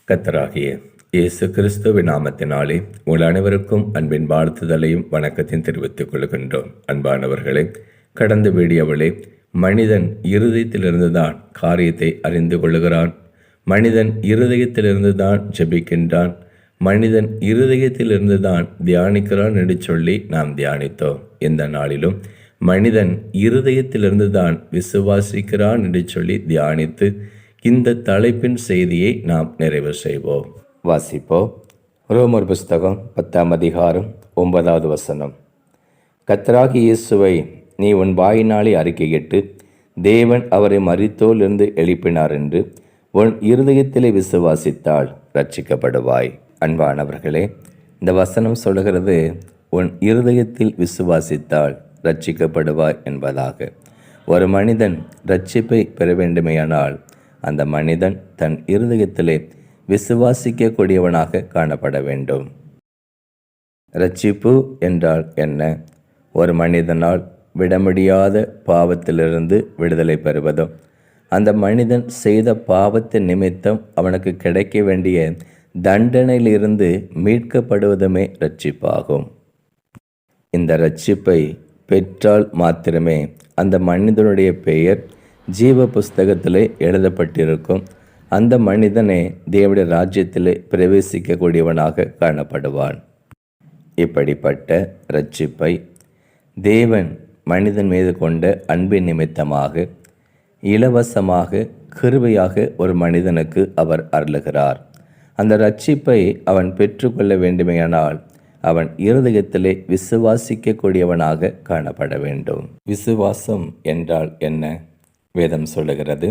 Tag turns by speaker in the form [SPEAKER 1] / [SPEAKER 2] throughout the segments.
[SPEAKER 1] கர்த்தராகிய இயேசு கிறிஸ்துவின் நாமத்தினாலே உங்கள் அனைவருக்கும் அன்பின் வாழ்த்துதலையும் வணக்கத்தையும் தெரிவித்துக் கொள்கின்றோம். அன்பானவர்களே, கடந்த வீடியோவிலே மனிதன் இருதயத்திலிருந்துதான் காரியத்தை அறிந்து கொள்கிறான், மனிதன் இருதயத்திலிருந்துதான் ஜெபிக்கின்றான், மனிதன் இருதயத்திலிருந்துதான் தியானிக்கிறான் என்று சொல்லி நாம் தியானித்தோம். இந்த நாளிலும் மனிதன் இருதயத்திலிருந்துதான் விசுவாசிக்கிறான் என்று சொல்லி தியானித்து இந்த தலைப்பின் செய்தியை நாம் நிறைவு செய்வோம். வாசிப்போம். ரோமர் புஸ்தகம் 10ஆம் அதிகாரம் 9வது வசனம். கர்த்தராகிய இயேசுவை நீ உன் வாயினாலே அறிக்கையிட்டு தேவன் அவரை மரித்தோரிலிருந்து எழுப்பினார் என்று உன் இருதயத்திலே விசுவாசித்தால் ரட்சிக்கப்படுவாய். அன்பானவர்களே, இந்த வசனம் சொல்கிறது உன் இருதயத்தில் விசுவாசித்தால் ரட்சிக்கப்படுவாய் என்பதாக. ஒரு மனிதன் ரட்சிப்பை பெற வேண்டுமேயானால் அந்த மனிதன் தன் இருதயத்திலே விசுவாசிக்கக்கூடியவனாக காணப்பட வேண்டும். ரட்சிப்பு என்றால் என்ன? ஒரு மனிதனால் விட முடியாத பாவத்திலிருந்து விடுதலை பெறுவதும், அந்த மனிதன் செய்த பாவத்தின் நிமித்தம் அவனுக்கு கிடைக்க வேண்டிய தண்டனையிலிருந்து மீட்கப்படுவதுமே ரட்சிப்பாகும். இந்த ரட்சிப்பை பெற்றால் மாத்திரமே அந்த மனிதனுடைய பெயர் ஜீவ புஸ்தகத்திலே எழுதப்பட்டிருக்கும். அந்த மனிதனே தேவனுடைய ராஜ்யத்திலே பிரவேசிக்கக்கூடியவனாக காணப்படுவான். இப்படிப்பட்ட ரட்சிப்பை தேவன் மனிதன் மீது கொண்ட அன்பின் நிமித்தமாக இலவசமாக கிருபையாக ஒரு மனிதனுக்கு அவர் அருளுகிறார். அந்த ரட்சிப்பை அவன் பெற்றுக்கொள்ள வேண்டுமேயானால் அவன் இருதயத்திலே விசுவாசிக்கக்கூடியவனாக காணப்பட வேண்டும். விசுவாசம் என்றால் என்ன? வேதம் சொல்லுகிறது.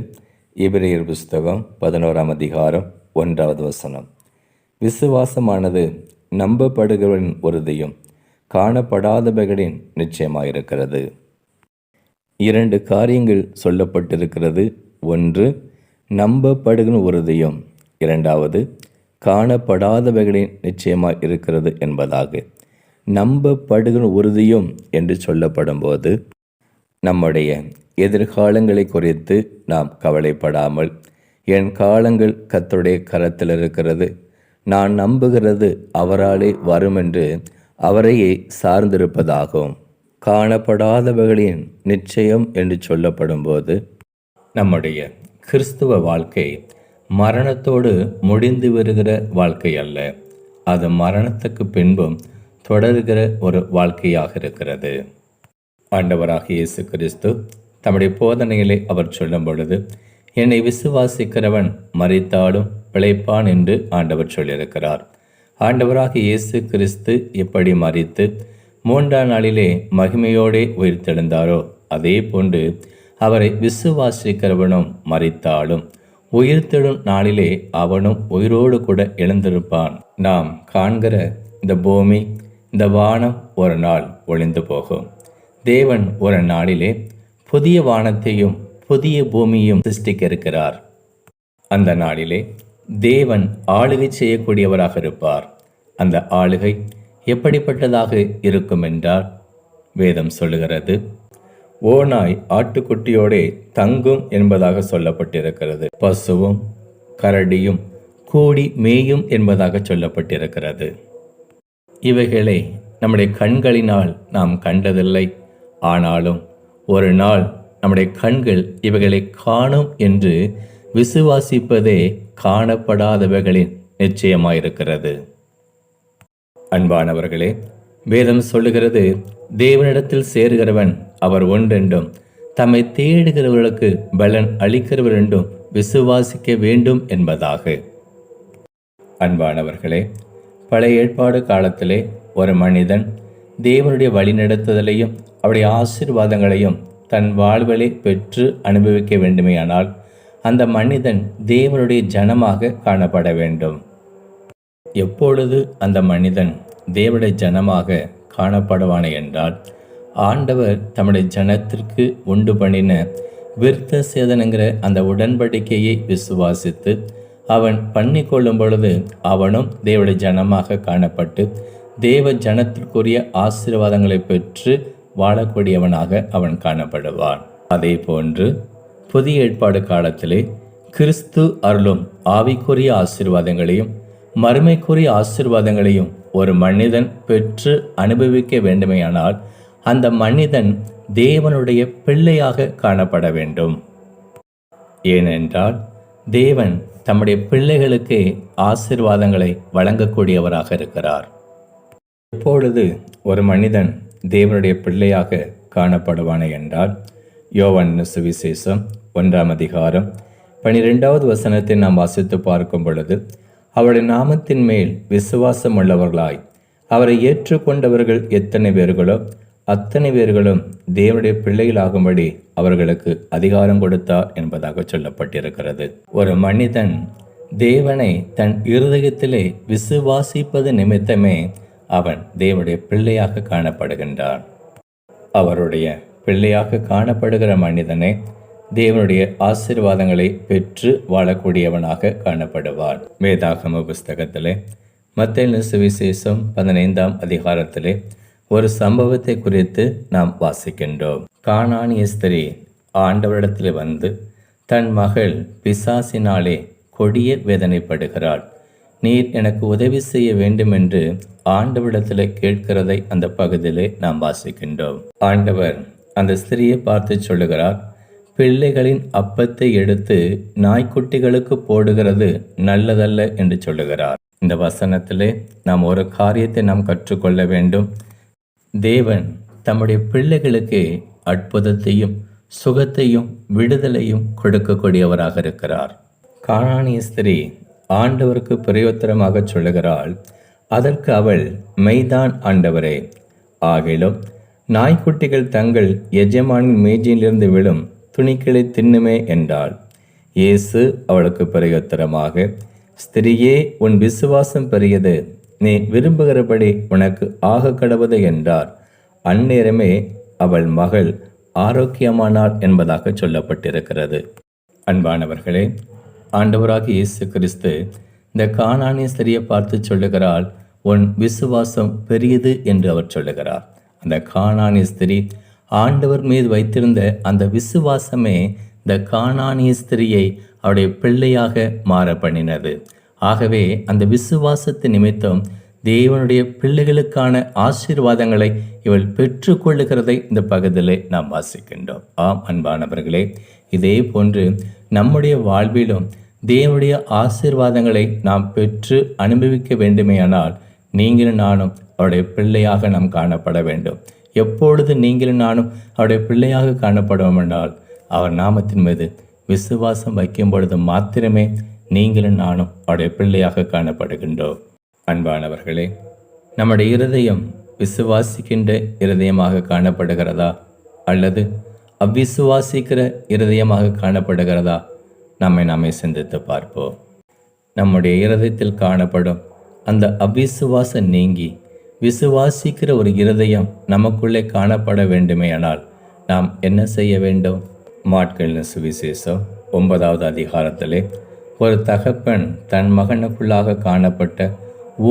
[SPEAKER 1] எபிரேயர் புஸ்தகம் 11ஆம் அதிகாரம் 1வது வசனம். விசுவாசமானது நம்பப்படுகிறவரின் உறுதியும் காணப்படாதவைகளின் நிச்சயமாயிருக்கிறது. 2 காரியங்கள் சொல்லப்பட்டிருக்கிறது. ஒன்று, நம்பப்படுகிற உறுதியும், 2வது காணப்படாதவைகளின் நிச்சயமாய் இருக்கிறது என்பதாக. நம்பப்படுகிற உறுதியும் என்று சொல்லப்படும் போது நம்முடைய எதிர்காலங்களை குறித்து நாம் கவலைப்படாமல், என் காலங்கள் கர்த்தருடைய கரத்தில் இருக்கிறது, நான் நம்புகிறது அவராலே வரும் என்று அவரையே சார்ந்திருப்பதாகும். காணப்படாதவர்களின் நிச்சயம் என்று சொல்லப்படும் போது நம்முடைய கிறிஸ்துவ வாழ்க்கை மரணத்தோடு முடிந்து வருகிற வாழ்க்கை அல்ல, அது மரணத்துக்கு பின்பும் தொடர்கிற ஒரு வாழ்க்கையாக இருக்கிறது. ஆண்டவராகிய இயேசு கிறிஸ்து தம்முடைய போதனைகளை அவர் சொல்லும் பொழுது, என்னை விசுவாசிக்கிறவன் மரித்தாலும் பிழைப்பான் என்று ஆண்டவர் சொல்லியிருக்கிறார். ஆண்டவராகிய இயேசு கிறிஸ்து எப்படி மரித்து 3ஆம் நாளிலே மகிமையோடே உயிர்த்தெழுந்தாரோ, அதே போன்று அவரை விசுவாசிக்கிறவனும் மரித்தாலும் உயிர்த்தெழும் நாளிலே அவனும் உயிரோடு கூட எழுந்திருப்பான். நாம் காண்கிற இந்த பூமி, இந்த வானம் ஒரு நாள் ஒளிந்து போகும். தேவன் ஒரு நாளிலே புதிய வானத்தையும் புதிய பூமியையும் சிருஷ்டிக்க இருக்கிறார். அந்த நாளிலே தேவன் ஆளுகை செய்யக்கூடியவராக இருப்பார். அந்த ஆளுகை எப்படிப்பட்டதாக இருக்கும் என்றால், வேதம் சொல்லுகிறது, ஓநாய் ஆட்டுக்குட்டியோடே தங்கும் என்பதாக சொல்லப்பட்டிருக்கிறது. பசுவும் கரடியும் கூடி மேயும் என்பதாக சொல்லப்பட்டிருக்கிறது. இவைகளை நம்முடைய கண்களினால் நாம் கண்டதில்லை. ஆனாலும் ஒரு நாள் நம்முடைய கண்கள் இவைகளை காணும் என்று விசுவாசிப்பதே காணப்படாதவைகளின் நிச்சயமாயிருக்கிறது. அன்பானவர்களே, வேதம் சொல்லுகிறது, தேவனிடத்தில் சேருகிறவன் அவர் ஒன்றென்றும் தம்மை தேடுகிறவர்களுக்கு பலன் அளிக்கிறவர் என்றும் விசுவாசிக்க வேண்டும் என்பதாக. அன்பானவர்களே, பழைய ஏற்பாடு காலத்திலே ஒரு மனிதன் தேவனுடைய வழிநடத்துதலையும் அவருடைய ஆசீர்வாதங்களையும் தன் வாழ்விலே பெற்று அனுபவிக்க வேண்டுமேயானால் அந்த மனிதன் தேவனுடைய ஜனமாக காணப்பட வேண்டும். எப்பொழுது அந்த மனிதன் தேவனுடைய ஜனமாக காணப்படுவானே என்றால், ஆண்டவர் தம்முடைய ஜனத்திற்கு உண்டு பண்ணின விருத்த சேதனங்கிற அந்த உடன்படிக்கையை விசுவாசித்து அவன் பண்ணிக்கொள்ளும் பொழுது அவனும் தேவனுடைய ஜனமாக காணப்பட்டு தேவ ஜனத்திற்குரிய ஆசீர்வாதங்களை பெற்று வாழக்கூடியவனாக அவன் காணப்படுவான். அதே போன்று புதிய ஏற்பாடு காலத்திலே கிறிஸ்து அருளும் ஆவிக்குரிய ஆசீர்வாதங்களையும் மறுமைக்குரிய ஆசீர்வாதங்களையும் ஒரு மனிதன் பெற்று அனுபவிக்க வேண்டுமேயானால் அந்த மனிதன் தேவனுடைய பிள்ளையாக காணப்பட வேண்டும். ஏனென்றால் தேவன் தம்முடைய பிள்ளைகளுக்கு ஆசீர்வாதங்களை வழங்கக்கூடியவராக இருக்கிறார். இப்பொழுது ஒரு மனிதன் தேவனுடைய பிள்ளையாக காணப்படுவானே என்றால், யோவான் சுவிசேஷம் 1ஆம் அதிகாரம் 12வது வசனத்தை நாம் வாசித்து பார்க்கும் பொழுது, அவருடைய நாமத்தின் மேல் விசுவாசம் உள்ளவர்களாய் அவரை ஏற்றுக்கொண்டவர்கள் எத்தனை பேர்களோ அத்தனை பேர்களும் தேவனுடைய பிள்ளைகளாகும்படி அவர்களுக்கு அதிகாரம் கொடுத்தார் என்பதாக சொல்லப்பட்டிருக்கிறது. ஒரு மனிதன் தேவனை தன் இருதயத்திலே விசுவாசிப்பது நிமித்தமே அவன் தேவனுடைய பிள்ளையாக காணப்படுகின்றான். அவருடைய பிள்ளையாக காணப்படுகிற மனிதனை தேவனுடைய ஆசீர்வாதங்களை பெற்று வாழக்கூடியவனாக காணப்படுவான். வேதாகம புஸ்தகத்திலே மத்தேயு சுவிசேஷம் 15ஆம் அதிகாரத்திலே ஒரு சம்பவத்தை குறித்து நாம் வாசிக்கின்றோம். கானானிய ஸ்திரீ ஆண்டவரிடத்தில் வந்து தன் மகள் பிசாசினாலே கொடிய வேதனைப்படுகிறாள், நீர் எனக்கு உதவி செய்ய வேண்டும் என்று ஆண்டவரிடத்தில் கேட்கிறதை அந்த பகுதியிலே நாம் வாசிக்கின்றோம். ஆண்டவர் அந்த ஸ்திரியை பார்த்து சொல்லுகிறார், பிள்ளைகளின் அப்பத்தை எடுத்து நாய்க்குட்டிகளுக்கு போடுகிறது நல்லதல்ல என்று சொல்லுகிறார். இந்த வசனத்திலே நாம் ஒரு காரியத்தை நாம் கற்றுக்கொள்ள வேண்டும். தேவன் தம்முடைய பிள்ளைகளுக்கு அற்புதத்தையும் சுகத்தையும் விடுதலையும் கொடுக்கக்கூடியவராக இருக்கிறார். கானானிய ஸ்திரீ ஆண்டவருக்கு பிரயோத்தரமாக சொல்லுகிறாள், அதற்கு அவள், மெய்தான் ஆண்டவரே, ஆகிலும் நாய்க்குட்டிகள் தங்கள் எஜமானின் மேஜையிலிருந்து விழும் துணிக்களை தின்னுமே என்றாள். இயேசு அவளுக்கு பிரயோத்தரமாக, ஸ்திரியே, உன் விசுவாசம் பெரியது, நீ விரும்புகிறபடி உனக்கு ஆக கடவுது என்றார். அந்நேரமே அவள் மகள் ஆரோக்கியமானாள் என்பதாக சொல்லப்பட்டிருக்கிறது. அன்பானவர்களே, ஆண்டவராகிய இயேசு கிறிஸ்து இந்த கானானிய ஸ்திரியை பார்த்து சொல்லுகிறாள், உன் விசுவாசம் பெரியது என்று அவர் சொல்லுகிறார். அந்த கானானிய ஸ்திரீ ஆண்டவர் மீது வைத்திருந்த அந்த விசுவாசமே இந்த கானானிய ஸ்திரியை அவருடைய பிள்ளையாக மாற பண்ணினது. ஆகவே அந்த விசுவாசத்தின் நிமித்தம் தேவனுடைய பிள்ளைகளுக்கான ஆசீர்வாதங்களை இவள் பெற்றுக்கொள்ளுகிறதை இந்த பகுதியிலே நாம் வாசிக்கின்றோம். ஆம் அன்பானவர்களே, இதே போன்று நம்முடைய வாழ்விலும் தேவனுடைய ஆசீர்வாதங்களை நாம் பெற்று அனுபவிக்க வேண்டுமேயானால் நீங்களும் நானும் அவருடைய பிள்ளையாக நாம் காணப்பட வேண்டும். எப்பொழுது நீங்களும் நானும் அவருடைய பிள்ளையாக காணப்படுவோம் என்றால் அவர் நாமத்தின் மீது விசுவாசம் வைக்கும் பொழுது மாத்திரமே நீங்களும் நானும் அவருடைய பிள்ளையாக காணப்படுகின்றோம். அன்பானவர்களே, நம்முடைய இருதயம் விசுவாசிக்கின்ற இருதயமாக காணப்படுகிறதா அல்லது அவ்விசுவாசிக்கிற இருதயமாக காணப்படுகிறதா? நாமே சிந்தித்து பார்ப்போம். நம்முடைய இருதயத்தில் காணப்படும் அந்த அவ்விசுவாசம் நீங்கி விசுவாசிக்கிற ஒரு இருதயம் நமக்குள்ளே காணப்பட வேண்டுமேயானால் நாம் என்ன செய்ய வேண்டும்? மாட்களின் சுவிசேஷம் 9வது அதிகாரத்திலே ஒரு தகப்பன் தன் மகனுக்குள்ளாக காணப்பட்ட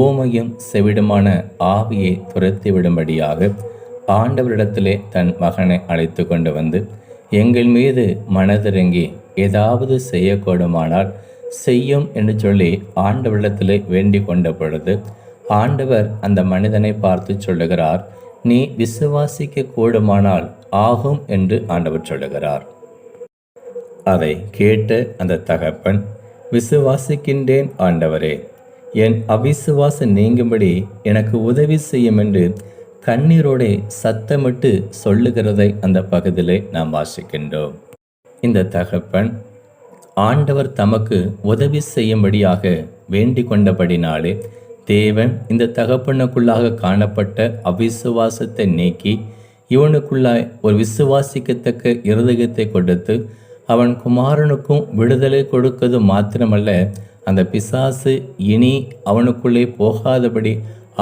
[SPEAKER 1] ஊமையும் செவிடுமான ஆவியை துரத்தி விடும்படியாக ஆண்டவரிடத்திலே தன் மகனை அழைத்து கொண்டு வந்து, எங்கள் மீது மனதிறங்கி ஏதாவது செய்யக்கூடுமானால் செய்யும் என்று சொல்லி ஆண்டவரிடத்திலே வேண்டிக் கொண்ட பொழுது ஆண்டவர் அந்த மனிதனை பார்த்து சொல்லுகிறார், நீ விசுவாசிக்க கூடுமானால் ஆகும் என்று ஆண்டவர் சொல்லுகிறார். அதை கேட்ட அந்த தகப்பன், விசுவாசிக்கின்றேன் ஆண்டவரே, என் அவிசுவாசம் நீங்கும்படி எனக்கு உதவி செய்யும் என்று கண்ணீரோடே சத்தமிட்டு சொல்லுகிறதை அந்த பகுதியிலே நாம் வாசிக்கின்றோம். இந்த தகப்பன் ஆண்டவர் தமக்கு உதவி செய்யும்படியாக வேண்டிக் கொண்டபடினாலே தேவன் இந்த தகப்பனுக்குள்ளாக காணப்பட்ட அவிசுவாசத்தை நீக்கி இவனுக்குள்ளாய் ஒரு விசுவாசிக்கத்தக்க இருதயத்தை கொடுத்து அவன் குமாரனுக்கும் விடுதலை கொடுக்கிறது மாத்திரமல்ல, அந்த பிசாசு இனி அவனுக்குள்ளே போகாதபடி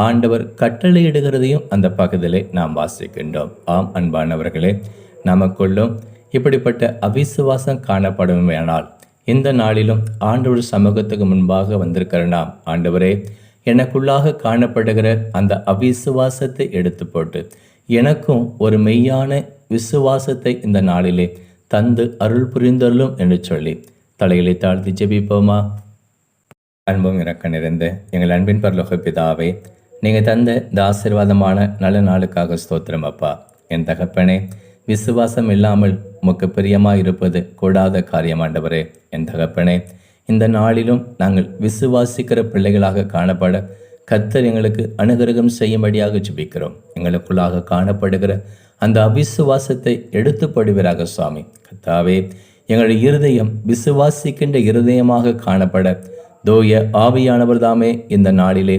[SPEAKER 1] ஆண்டவர் கட்டளையிடுகிறதையும் அந்த பகுதியிலே நாம் வாசிக்கின்றோம். ஆம் அன்பானவர்களே, நமக்குள்ளும் இப்படிப்பட்ட அவிசுவாசம் காணப்படுமேயானால் இந்த நாளிலும் ஆண்டவர் சமூகத்துக்கு முன்பாக வந்திருக்கிற நாம், ஆண்டவரே, எனக்குள்ளாக காணப்படுகிற அந்த அவிசுவாசத்தை எடுத்து போட்டு எனக்கும் ஒரு மெய்யான விசுவாசத்தை இந்த நாளிலே தந்து அருள் புரிந்தருளும் என்று சொல்லி தலைகளை தாழ்த்தி ஜெபிப்போமா. அன்பும் இறக்க நிறைந்த எங்கள் அன்பின் பரலோக பிதாவே, நீங்கள் தந்த இந்த ஆசீர்வாதமான நல்ல நாளுக்காக ஸ்தோத்திரம் அப்பா. என் தகப்பனே, விசுவாசம் இல்லாமல் உமக்கு பிரியமாக இருப்பது கூடாத காரியமாண்டவரே. என் தகப்பனே, இந்த நாளிலும் நாங்கள் விசுவாசிக்கிற பிள்ளைகளாக காணப்பட கர்த்தர் எங்களுக்கு அனுகிரகம் செய்யும்படியாக ஜெபிக்கிறோம். எங்களுக்குள்ளாக காணப்படுகிற அந்த அவிசுவாசத்தை எடுத்துப்படுவீராக சுவாமி. கர்த்தாவே, எங்களுடைய இருதயம் விசுவாசிக்கின்ற இருதயமாக காணப்பட தூய ஆவியானவர் தாமே இந்த நாளிலே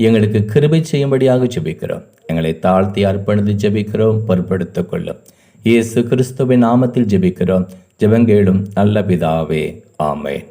[SPEAKER 1] எங்களுக்கு கிருபை செய்யும்படியாக ஜெபிக்கிறோம். எங்களை தாழ்த்தி அர்ப்பணித்து ஜெபிக்கிறோம். பொறுப்படுத்திக் கொள்ளும் இயேசு கிறிஸ்துவின் நாமத்தில் ஜெபிக்கிறோம். ஜெபங்கேளும் நல்ல பிதாவே. ஆமென்.